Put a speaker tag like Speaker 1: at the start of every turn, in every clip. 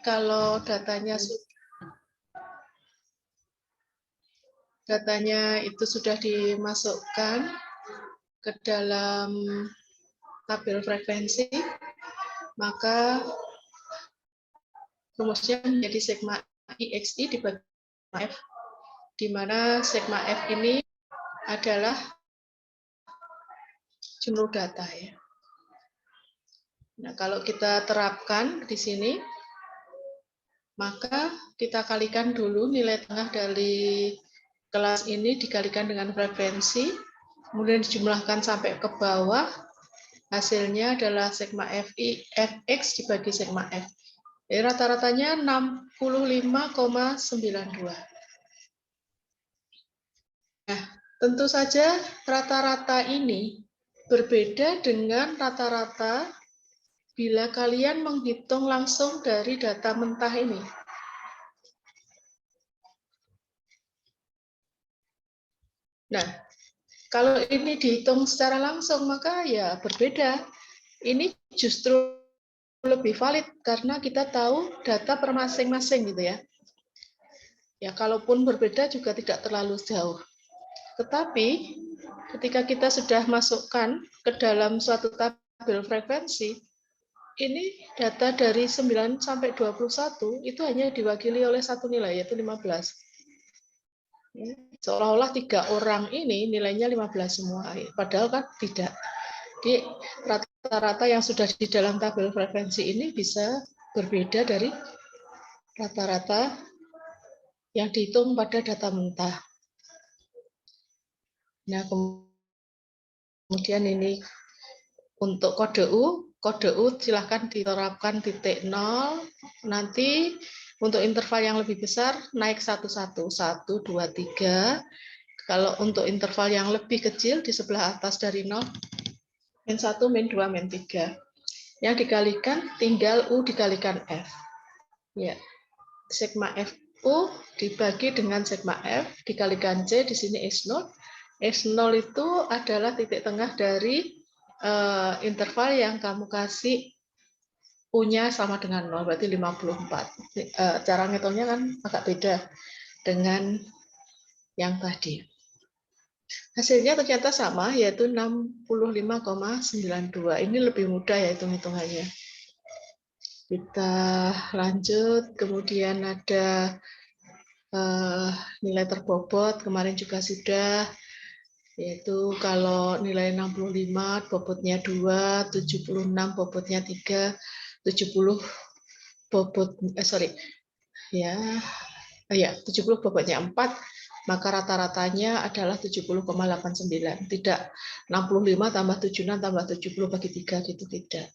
Speaker 1: kalau datanya itu sudah dimasukkan ke dalam tabel frekuensi, maka rumusnya menjadi sigma IXI dibagi F, di mana sigma F ini adalah jumlah data ya. Nah, kalau kita terapkan di sini, maka kita kalikan dulu nilai tengah dari kelas ini dikalikan dengan frekuensi, kemudian dijumlahkan sampai ke bawah, hasilnya adalah sigma Fx dibagi sigma F. Jadi rata-ratanya 65,92. Nah, tentu saja rata-rata ini berbeda dengan rata-rata bila kalian menghitung langsung dari data mentah ini. Nah, kalau ini dihitung secara langsung, maka ya berbeda. Ini justru lebih valid karena kita tahu data per masing-masing gitu ya. Ya, kalaupun berbeda juga tidak terlalu jauh. Tetapi ketika kita sudah masukkan ke dalam suatu tabel frekuensi, ini data dari 9 sampai 21 itu hanya diwakili oleh satu nilai, yaitu 15. Seolah-olah 3 orang ini nilainya 15 semua, padahal kan tidak. Jadi rata-rata yang sudah di dalam tabel frekuensi ini bisa berbeda dari rata-rata yang dihitung pada data mentah. Nah, kemudian ini untuk kode U silahkan diterapkan titik 0. Nanti untuk interval yang lebih besar naik 1, 1, 1, 2, 3. Kalau untuk interval yang lebih kecil di sebelah atas dari 0, min 1, min 2, min 3. Yang dikalikan tinggal U dikalikan F. Ya, sigma FU dibagi dengan sigma F dikalikan C, di sini S0. S0 itu adalah titik tengah dari interval yang kamu kasih U-nya sama dengan 0, berarti 54. Cara ngitungnya kan agak beda dengan yang tadi. Hasilnya ternyata sama, yaitu 65,92. Ini lebih mudah ya hitung-hitungannya. Kita lanjut, kemudian ada nilai terbobot, kemarin juga sudah, yaitu kalau nilai 65 bobotnya 2, 76 bobotnya 3, 70 bobot 70 bobotnya 4, maka rata-ratanya adalah 70,89. Tidak 65 tambah 76 tambah 70 bagi 3 gitu, tidak.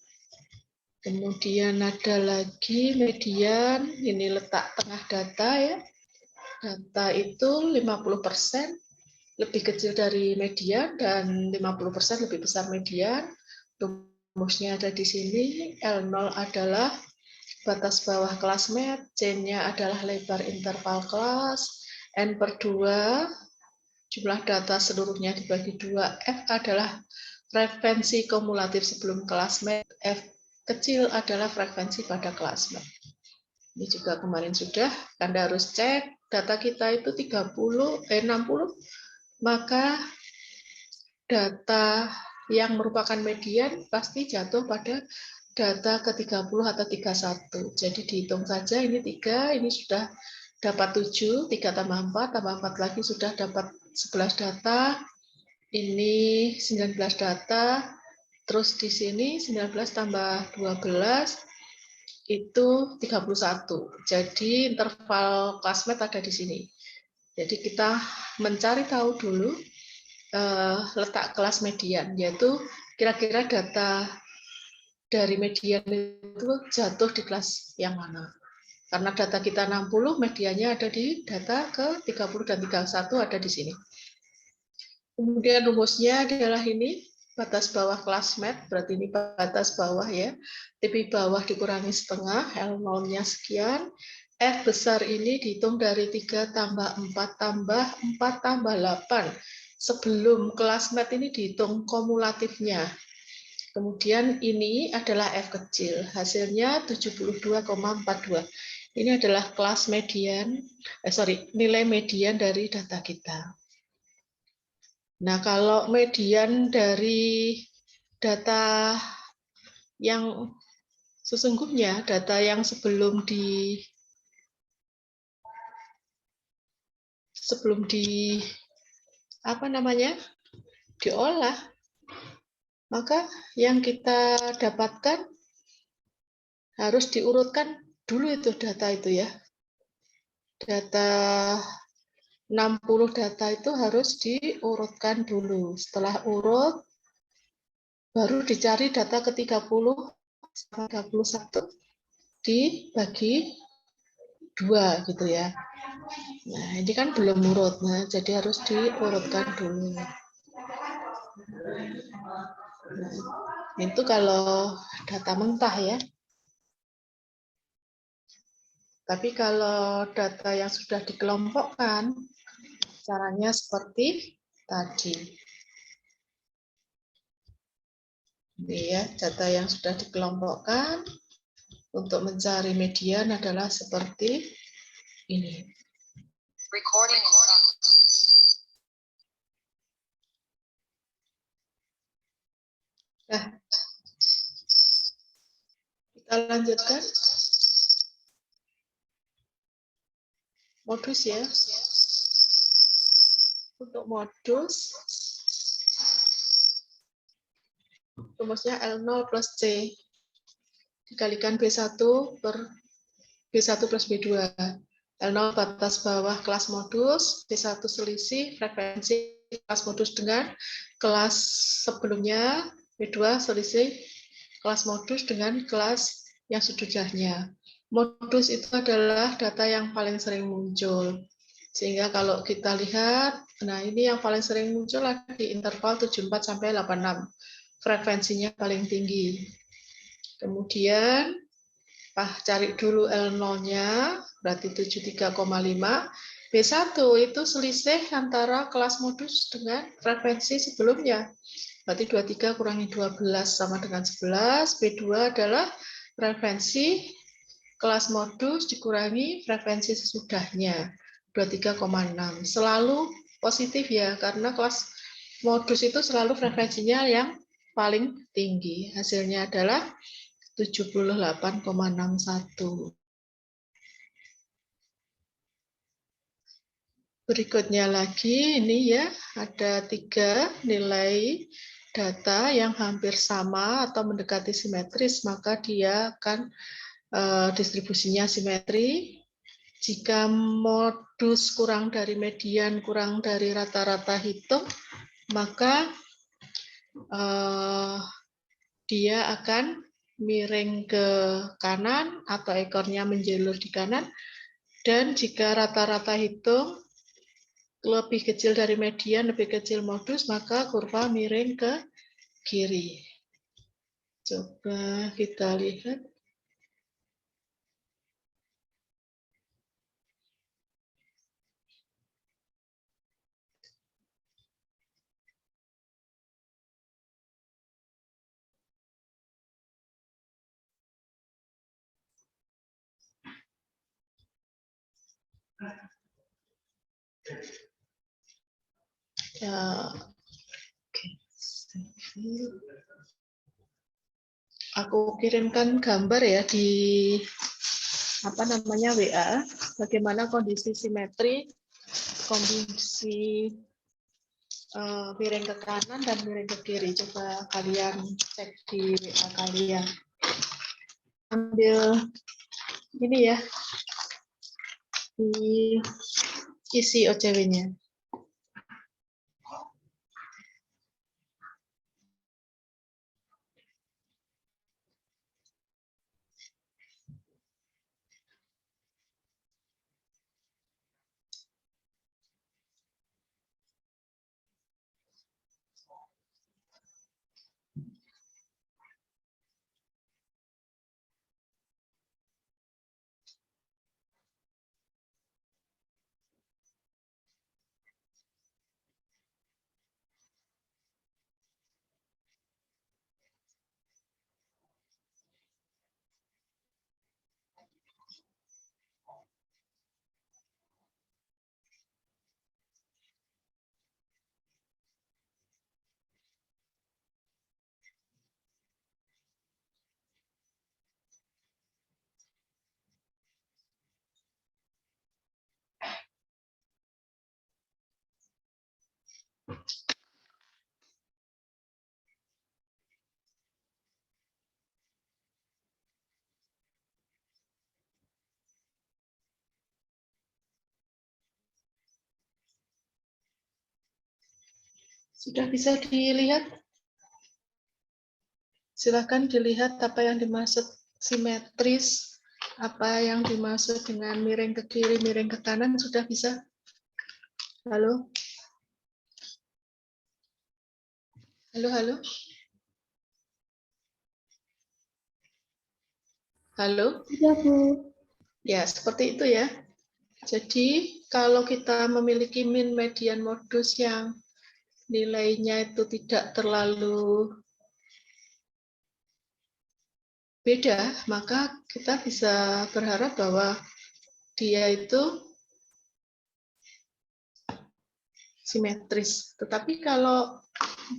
Speaker 1: Kemudian ada lagi median, ini letak tengah data ya. Data itu 50% lebih kecil dari median dan 50% lebih besar median. Rumusnya ada di sini. L0 adalah batas bawah kelas med, C-nya adalah lebar interval kelas, N per 2, jumlah data seluruhnya dibagi 2, F adalah frekuensi kumulatif sebelum kelas med, F kecil adalah frekuensi pada kelas med. Ini juga kemarin sudah, Anda harus cek data kita itu 60, maka data yang merupakan median pasti jatuh pada data ke-30 atau 31. Jadi dihitung saja, ini 3, ini sudah dapat 7, 3 tambah 4, tambah 4 lagi sudah dapat 11 data, ini 19 data, terus di sini 19 tambah 12, itu 31. Jadi interval kelas med ada di sini. Jadi kita mencari tahu dulu letak kelas median, yaitu kira-kira data dari median itu jatuh di kelas yang mana. Karena data kita 60, mediannya ada di data ke 30 dan 31 ada di sini. Kemudian rumusnya adalah ini, batas bawah kelas med, berarti ini batas bawah ya. TP bawah dikurangi setengah, L0-nya sekian. F besar ini dihitung dari 3 tambah 4 tambah 4 tambah 8. Sebelum kelas med ini dihitung kumulatifnya. Kemudian ini adalah F kecil, hasilnya 72,42. Ini adalah kelas median, nilai median dari data kita. Nah, kalau median dari data yang sesungguhnya, data yang sebelum diolah, maka yang kita dapatkan harus diurutkan dulu itu data itu ya. Data 60 data itu harus diurutkan dulu. Setelah urut, baru dicari data ke-30 sama 31 dibagi 2 gitu ya. Nah, ini kan belum urut. Nah, jadi harus diurutkan dulu. Nah, itu kalau data mentah ya. Tapi kalau data yang sudah dikelompokkan, caranya seperti tadi. Ini ya, data yang sudah dikelompokkan untuk mencari median adalah seperti ini.
Speaker 2: Recording.
Speaker 1: Nah, kita lanjutkan. Modus ya. Untuk modus, rumusnya L0 plus C dikalikan B1 per B1 plus B2. L0 batas bawah kelas modus, B1 selisih frekuensi kelas modus dengan kelas sebelumnya, B2 selisih kelas modus dengan kelas yang sesudahnya. Modus itu adalah data yang paling sering muncul. Sehingga kalau kita lihat, nah ini yang paling sering muncul di interval 74 sampai 86. Frekuensinya paling tinggi. Kemudian cari dulu L0-nya, berarti 73,5. B1 itu selisih antara kelas modus dengan frekuensi sebelumnya. Berarti 23 kurangi 12 sama dengan 11. B2 adalah frekuensi kelas modus dikurangi frekuensi sesudahnya. 23,6. Selalu positif ya, karena kelas modus itu selalu frekuensinya yang paling tinggi. Hasilnya adalah 78,61. Berikutnya lagi, ini ya, ada 3 nilai data yang hampir sama atau mendekati simetris, maka dia akan distribusinya simetri. Jika modus kurang dari median, kurang dari rata-rata hitung, maka dia akan miring ke kanan atau ekornya menjulur di kanan. Dan jika rata-rata hitung lebih kecil dari median, lebih kecil modus, maka kurva miring ke kiri. Coba kita lihat. Ya, oke. Aku kirimkan gambar ya di WA, bagaimana kondisi simetri, kondisi miring ke kanan dan miring ke kiri. Coba kalian cek di WA kalian. Ambil ini ya, di isi OCW-nya. Sudah bisa dilihat? Silakan dilihat apa yang dimaksud simetris, apa yang dimaksud dengan miring ke kiri, miring ke kanan, sudah bisa? Halo? Halo, halo? Halo?
Speaker 3: Iya, Bu.
Speaker 1: Ya, seperti itu ya. Jadi, kalau kita memiliki min, median, modus yang nilainya itu tidak terlalu beda, maka kita bisa berharap bahwa dia itu simetris. Tetapi kalau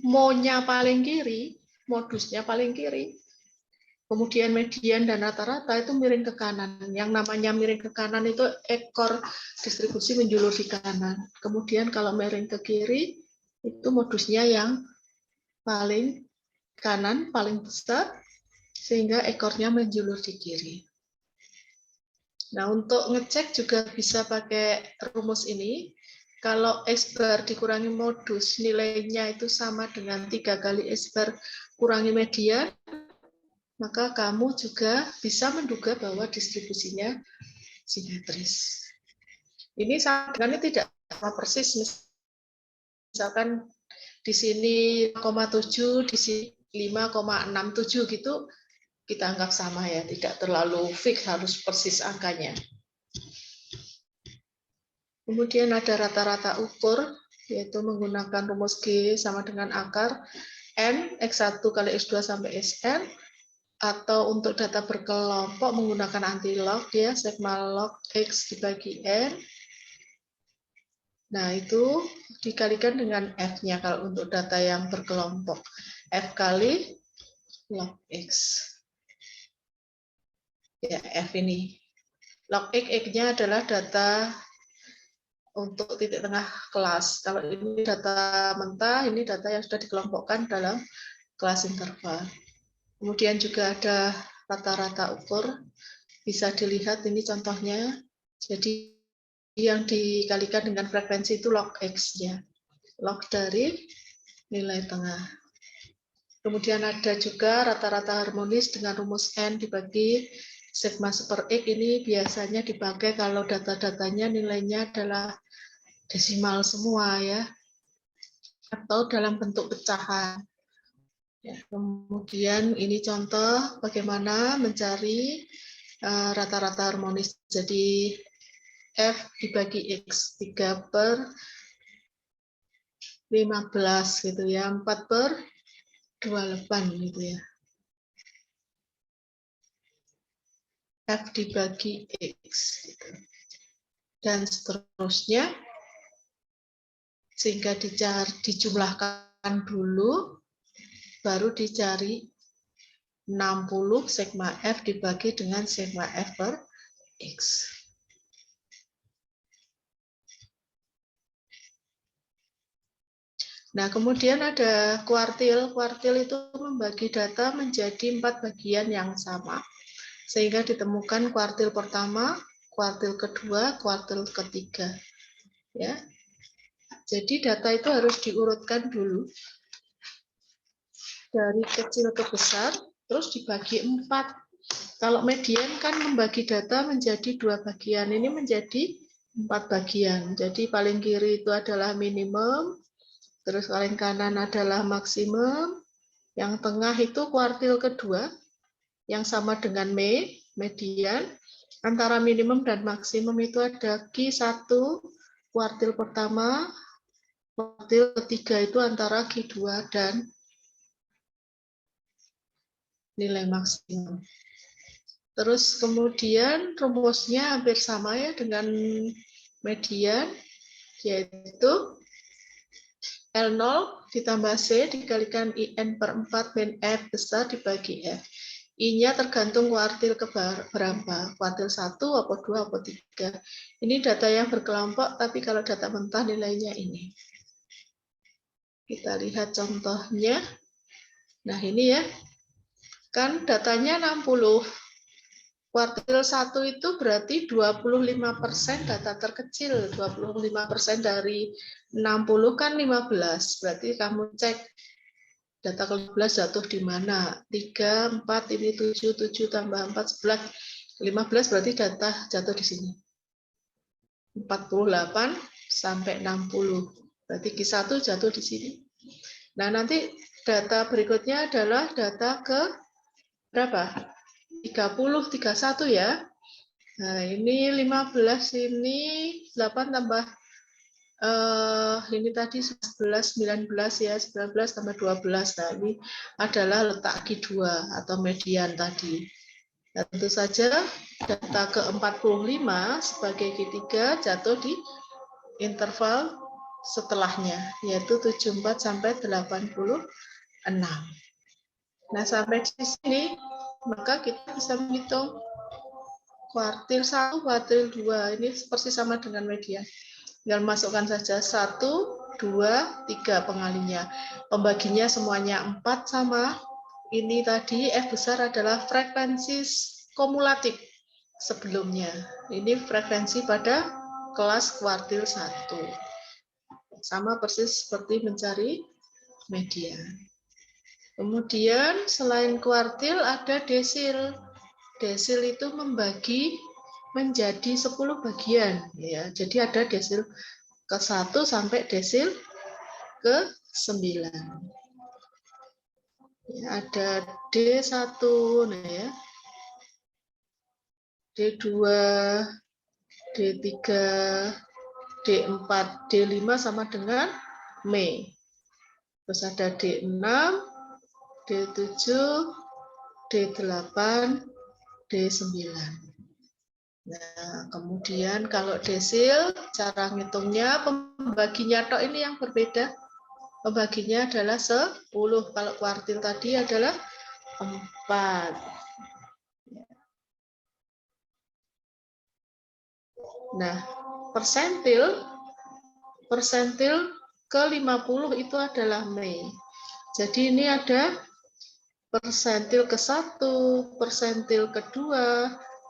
Speaker 1: mo-nya paling kiri, modusnya paling kiri, kemudian median dan rata-rata itu miring ke kanan. Yang namanya miring ke kanan itu ekor distribusi menjulur di kanan. Kemudian kalau miring ke kiri, itu modusnya yang paling kanan, paling besar, sehingga ekornya menjulur di kiri. Nah, untuk ngecek juga bisa pakai rumus ini. Kalau X bar dikurangi modus, nilainya itu sama dengan 3 kali X bar kurangi median, maka kamu juga bisa menduga bahwa distribusinya simetris. Ini sama dengan tidak sama persis. Misalkan di sini 5,7, di sini 5,67 gitu, kita anggap sama ya, tidak terlalu fix harus persis angkanya. Kemudian ada rata-rata ukur, yaitu menggunakan rumus G sama dengan akar N, X1 kali X2 sampai Xn, atau untuk data berkelompok menggunakan anti-log, ya, sigma log X dibagi N. Nah, itu dikalikan dengan F-nya kalau untuk data yang berkelompok. F kali log X. Ya, F ini. Log X, X-nya adalah data untuk titik tengah kelas. Kalau ini data mentah, ini data yang sudah dikelompokkan dalam kelas interval. Kemudian juga ada rata-rata ukur. Bisa dilihat ini contohnya. Jadi yang dikalikan dengan frekuensi itu log X-nya. Log dari nilai tengah. Kemudian ada juga rata-rata harmonis dengan rumus N dibagi sigma per X. Ini biasanya dipakai kalau data-datanya nilainya adalah desimal semua ya, atau dalam bentuk pecahan. Ya, kemudian ini contoh bagaimana mencari rata-rata harmonis. Jadi F dibagi X 3 per 15 gitu ya, 4 per 28 gitu ya. F dibagi X gitu. Dan seterusnya, sehingga dijumlahkan dulu, baru dicari 60 sigma F dibagi dengan sigma F per X. Nah, kemudian ada kuartil. Kuartil itu membagi data menjadi 4 bagian yang sama. Sehingga ditemukan kuartil pertama, kuartil kedua, kuartil ketiga. Ya. Jadi data itu harus diurutkan dulu. Dari kecil ke besar, terus dibagi 4. Kalau median kan membagi data menjadi 2 bagian. Ini menjadi 4 bagian. Jadi paling kiri itu adalah minimum, terus paling kanan adalah maksimum, yang tengah itu kuartil kedua, yang sama dengan median. Antara minimum dan maksimum itu ada Q1, kuartil pertama, kuartil ketiga itu antara Q2 dan nilai maksimum. Terus kemudian rumusnya hampir sama ya dengan median, yaitu L0 ditambah C dikalikan IN per 4 min F besar dibagi F. I-nya tergantung kuartil ke berapa, kuartil 1, apa 2, apa 3. Ini data yang berkelompok, tapi kalau data mentah nilainya ini. Kita lihat contohnya. Nah, ini ya. Kan datanya 60. Kuartil 1 itu berarti 25% data terkecil. 25% dari 60 kan 15. Berarti kamu cek data ke-15 jatuh di mana? 3, 4, ini 7, 7 tambah 4, 11. 15 berarti data jatuh di sini. 48 sampai 60. Berarti Q1 jatuh di sini. Nah, nanti data berikutnya adalah data ke berapa? 30, 31 ya. Nah, ini 15, ini 8 tambah ini tadi 11, 19 ya, 19 tambah 12. Nah, ini adalah letak Q2 atau median tadi. Nah, tentu saja data ke-45 sebagai Q3 jatuh di interval setelahnya, yaitu 74 sampai 86. Nah, sampai di sini, maka kita bisa menghitung kuartil 1, kuartil 2. Ini persis sama dengan median. Tinggal masukkan saja 1, 2, 3 pengalinya. Pembaginya semuanya 4 sama. Ini tadi F besar adalah frekuensi kumulatif sebelumnya. Ini frekuensi pada kelas kuartil 1. Sama persis seperti mencari median. Kemudian selain kuartil ada desil. Desil itu membagi menjadi 10 bagian ya. Jadi ada desil ke-1 sampai desil ke-9. Ya, ada D1 nah ya. D2, D3, D4, D5 sama dengan Mei. Terus ada D6, D7, D8, D9. Nah, kemudian kalau desil, cara ngitungnya, pembaginya tok ini yang berbeda. Pembaginya adalah 10. Kalau kuartil tadi adalah 4. Nah, persentil ke-50 itu adalah Mei. Jadi ini ada persentil ke-1, persentil ke-2,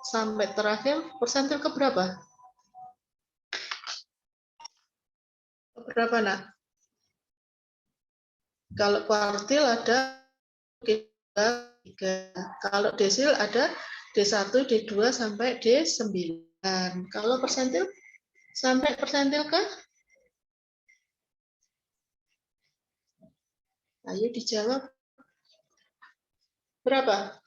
Speaker 1: sampai terakhir persentil ke-berapa? Berapa, nak? Kalau kuartil ada 3. Kalau desil ada D1, D2, sampai D9. Kalau persentil, sampai persentil ke? Ayo dijawab. Berapa?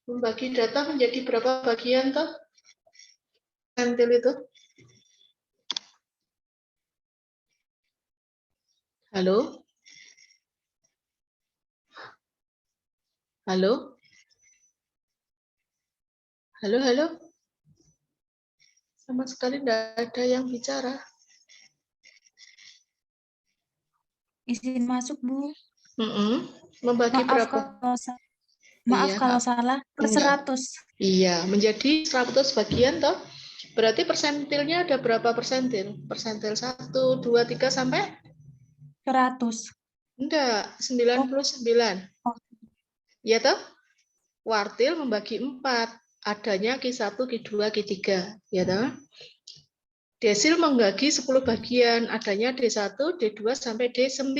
Speaker 1: Membagi data menjadi berapa bagian toh? Persentil itu? Halo? Halo? Halo, halo? Sama sekali tidak ada yang bicara.
Speaker 3: Izin masuk, Bu.
Speaker 1: Membagi
Speaker 3: Maaf
Speaker 1: berapa?
Speaker 3: kalau
Speaker 1: Iya,
Speaker 3: salah. Per
Speaker 1: enggak.
Speaker 3: 100.
Speaker 1: Iya, menjadi 100 bagian toh. Berarti persentilnya ada berapa persentil? Persentil 1, 2, 3 sampai?
Speaker 3: 100.
Speaker 1: Enggak, 99.
Speaker 3: Oh,
Speaker 1: Ya toh? Kuartil membagi 4. Adanya Q1, Q2, Q3. Ya toh? Desil membagi 10 bagian. Adanya D1, D2 sampai D9.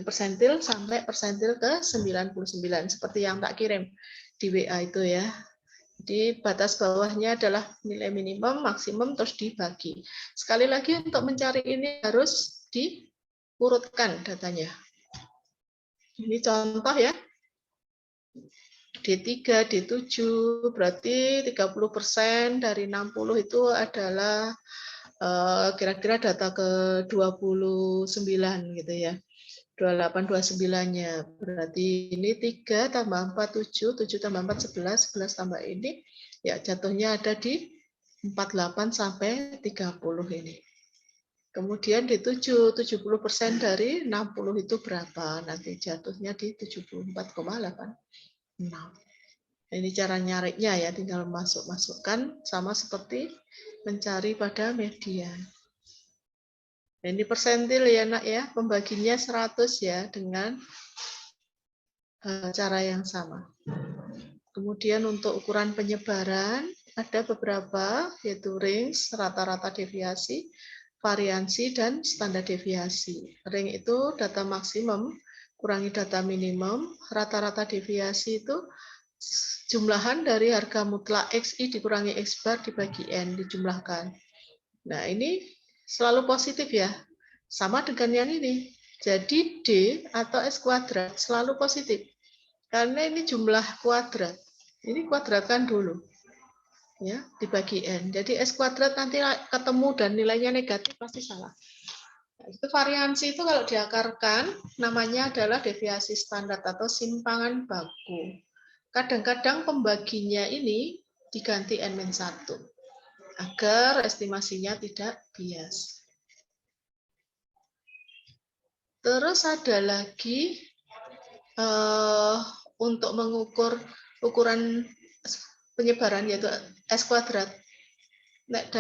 Speaker 1: Persentil sampai persentil ke 99. Seperti yang tak kirim di WA itu ya. Jadi batas bawahnya adalah nilai minimum, maksimum, terus dibagi. Sekali lagi untuk mencari ini harus diurutkan datanya. Ini contoh ya. D3, D7, berarti 30% dari 60 itu adalah kira-kira data ke-29 gitu ya. 28, 29-nya. Berarti ini 3 tambah 4, 7, 7 tambah 4, 11, 11 tambah ini, ya jatuhnya ada di 48 sampai 30 ini. Kemudian di 70% dari 60 itu berapa? Nanti jatuhnya di 74,86. Ini cara nyarinya ya, tinggal masukkan sama seperti mencari pada median. Nah, ini persentil ya nak ya, pembaginya 100 ya dengan cara yang sama. Kemudian untuk ukuran penyebaran ada beberapa, yaitu range, rata-rata deviasi, variansi, dan standar deviasi. Range itu data maksimum kurangi data minimum, rata-rata deviasi itu jumlahan dari harga mutlak XI dikurangi X bar dibagi N, dijumlahkan. Nah, ini selalu positif ya, sama dengan yang ini. Jadi D atau S kuadrat selalu positif, karena ini jumlah kuadrat. Ini kuadratkan dulu, ya, dibagi N. Jadi S kuadrat nanti ketemu dan nilainya negatif pasti salah. Nah, itu variansi itu kalau diakarkan namanya adalah deviasi standar atau simpangan baku. Kadang-kadang pembaginya ini diganti N-1 agar estimasinya tidak bias. Terus ada lagi untuk mengukur ukuran penyebaran yaitu S kuadrat. Nek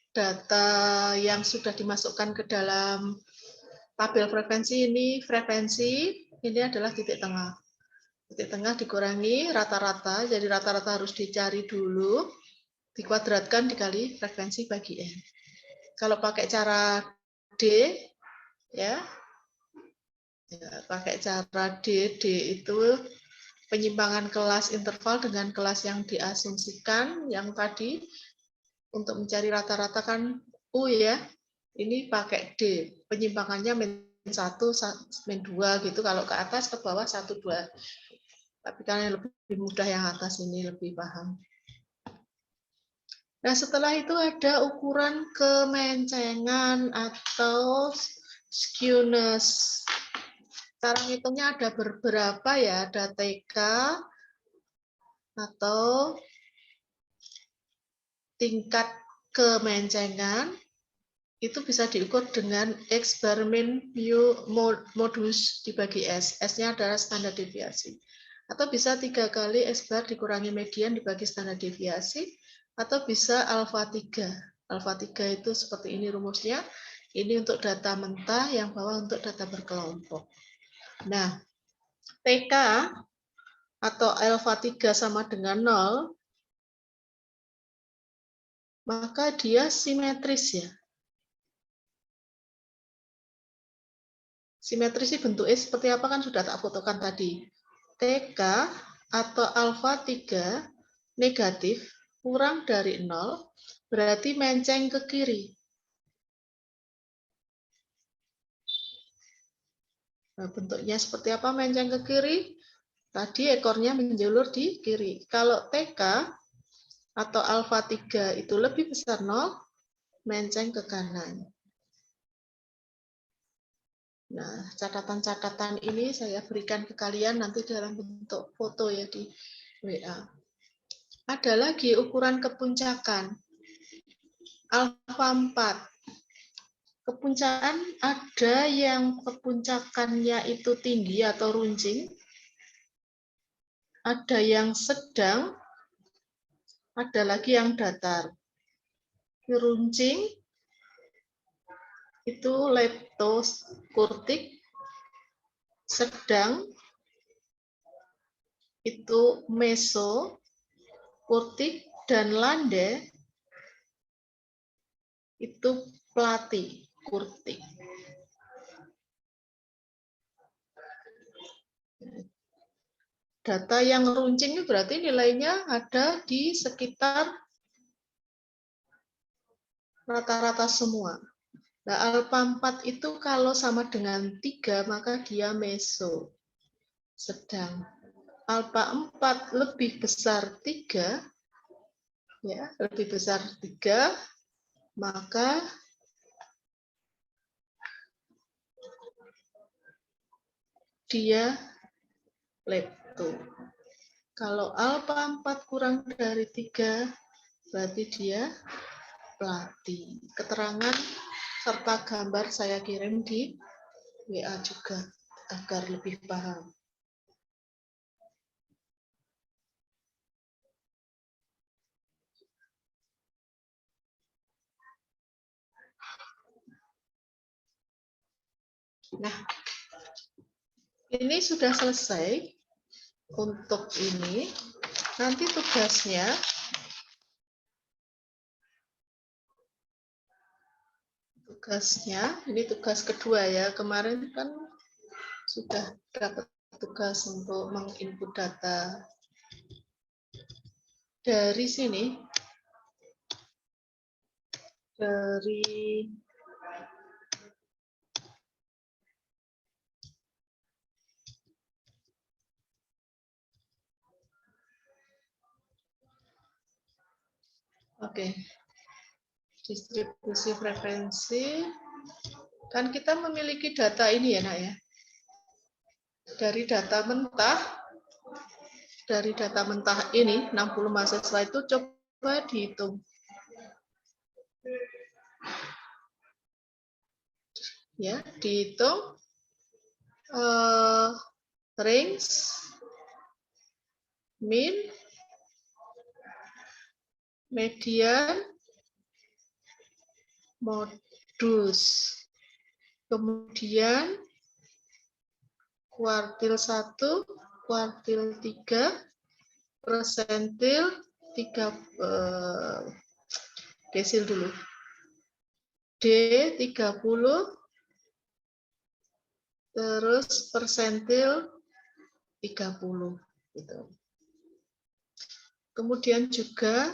Speaker 1: data yang sudah dimasukkan ke dalam tabel frekuensi ini adalah titik tengah. Titik tengah dikurangi rata-rata, jadi rata-rata harus dicari dulu, dikuadratkan dikali frekuensi bagi N. Kalau pakai cara D, ya pakai cara D itu penyimpangan kelas interval dengan kelas yang diasumsikan, yang tadi untuk mencari rata-rata kan U ya, ini pakai D, penyimpangannya -1, -2 gitu, kalau ke atas ke bawah 1, 2. Tapi karena lebih mudah yang atas ini lebih paham. Nah, setelah itu ada ukuran kemencengan atau skewness. Cara ngitungnya ada beberapa ya, ada TK atau tingkat kemencengan, itu bisa diukur dengan X bar min mu modus dibagi S. S-nya adalah standar deviasi. Atau bisa 3 kali X bar dikurangi median dibagi standar deviasi, atau bisa alfa 3. Alfa 3 itu seperti ini rumusnya. Ini untuk data mentah, yang bawah untuk data berkelompok. Nah, TK atau alfa 3 sama dengan 0, maka dia simetris ya. Simetris bentuknya seperti apa kan sudah tak fotokan tadi. TK atau alfa 3 negatif kurang dari 0 berarti menceng ke kiri. Nah, bentuknya seperti apa menceng ke kiri? Tadi ekornya menjulur di kiri. Kalau TK atau alfa 3 itu lebih besar 0, menceng ke kanan. Nah, catatan-catatan ini saya berikan ke kalian nanti dalam bentuk foto ya di WA. Ada lagi ukuran kepuncakan. Alfa 4. Kepuncakan ada yang kepuncakannya itu tinggi atau runcing, ada yang sedang, ada lagi yang datar. Runcing itu leptokurtik, sedang itu mesokurtik, dan lande itu platikurtik. Data yang runcing itu berarti nilainya ada di sekitar rata-rata semua. Nah, alfa 4 itu kalau sama dengan 3, maka dia meso. Sedang alfa 4 lebih besar 3, ya, lebih besar 3, maka dia lepto. Kalau alfa 4 kurang dari 3, berarti dia plati. Keterangan serta gambar saya kirim di WA juga agar lebih paham. Nah, ini sudah selesai untuk ini. Nanti tugasnya ini tugas kedua ya. Kemarin kan sudah dapat tugas untuk menginput data. Dari sini, oke, distribusi frekuensi. Kan kita memiliki data ini ya, Nak ya. Dari data mentah ini 60 mahasiswa itu coba dihitung. Ya, dihitung range, mean, median, modus. Kemudian kuartil 1, kuartil 3, persentil 3, desil dulu. D 30, terus persentil 30 gitu. Kemudian juga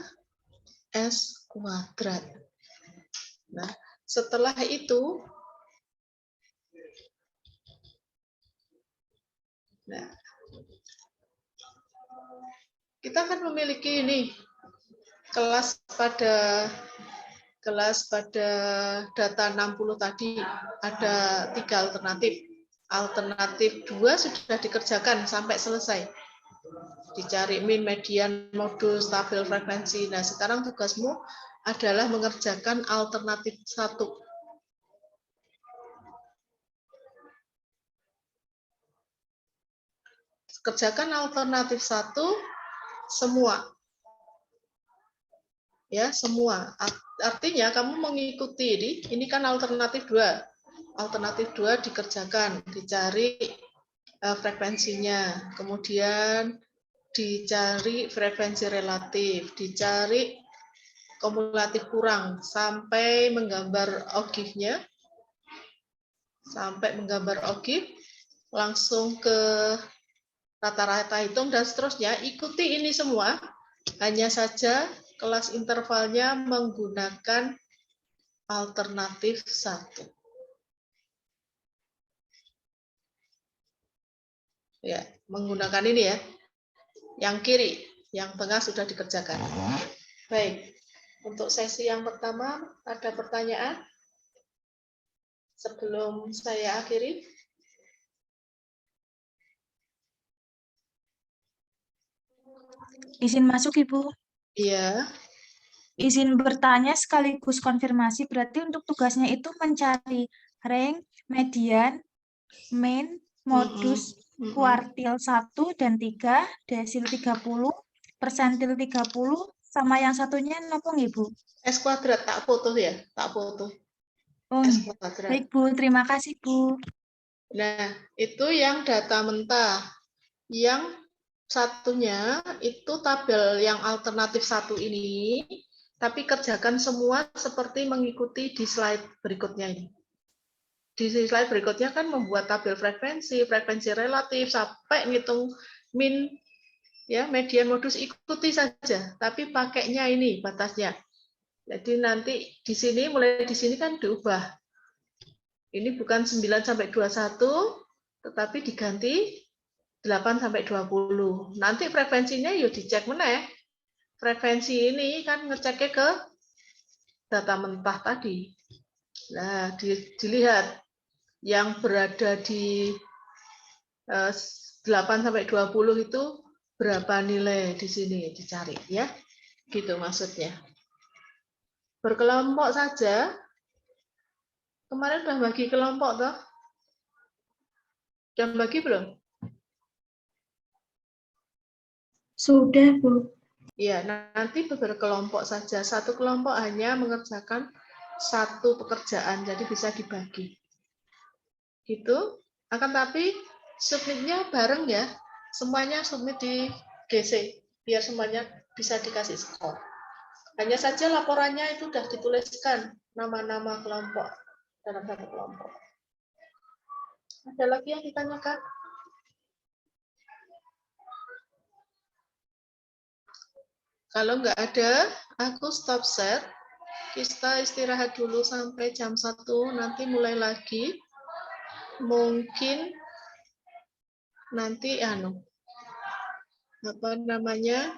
Speaker 1: S kuadrat. Nah, setelah itu kita akan memiliki ini kelas pada data 60 tadi ada 3 alternatif. Alternatif 2 sudah dikerjakan sampai selesai. Dicari min, median, modus, tabel frekuensi. Nah, sekarang tugasmu adalah mengerjakan alternatif 1. Kerjakan alternatif 1 semua. Ya, semua. Artinya kamu mengikuti ini kan alternatif 2. Alternatif 2 dikerjakan, dicari frekuensinya, kemudian dicari frekuensi relatif, dicari kumulatif kurang sampai menggambar ogif-nya. Sampai menggambar ogif, langsung ke rata-rata hitung dan seterusnya. Ikuti ini semua, hanya saja kelas intervalnya menggunakan alternatif 1. Ya, menggunakan ini ya. Yang kiri, yang tengah sudah dikerjakan. Baik, untuk sesi yang pertama ada pertanyaan sebelum saya akhiri?
Speaker 3: Izin masuk, Ibu.
Speaker 1: Iya.
Speaker 3: Izin bertanya sekaligus konfirmasi, berarti untuk tugasnya itu mencari rank, median, mean, modus, kuartil 1 dan 3, desil 30, persentil 30, sama yang satunya nopong, Ibu?
Speaker 1: S kuadrat, tak foto ya, tak foto.
Speaker 3: Oh,
Speaker 1: S kuadrat.
Speaker 3: baik, Bu. Terima kasih, Bu.
Speaker 1: Nah, itu yang data mentah. Yang satunya itu tabel yang alternatif 1 ini, tapi kerjakan semua seperti mengikuti di slide berikutnya ini. Di slide berikutnya kan membuat tabel frekuensi relatif, sampai ngitung min, ya, median, modus, ikuti saja. Tapi pakainya ini batasnya. Jadi nanti di sini, mulai di sini kan diubah. Ini bukan 9 sampai 21, tetapi diganti 8 sampai 20. Nanti frekuensinya yuk dicek meneh. Frekuensi ini kan ngeceknya ke data mentah tadi. Nah, dilihat yang berada di 8 sampai 20 itu berapa nilai di sini dicari ya. Gitu maksudnya. Berkelompok saja. Kemarin udah bagi kelompok toh? Udah bagi belum?
Speaker 3: Sudah, Bu.
Speaker 1: Ya, nanti berkelompok saja. Satu kelompok hanya mengerjakan satu pekerjaan, jadi bisa dibagi. gitu. Akan tapi submitnya bareng ya, semuanya submit di GC biar semuanya bisa dikasih skor. Hanya saja laporannya itu sudah dituliskan nama-nama kelompok dalam satu kelompok. Ada lagi yang ditanyakan? Kalau nggak ada, aku stop share. Kita istirahat dulu sampai jam 1, nanti mulai lagi. Mungkin nanti apa namanya?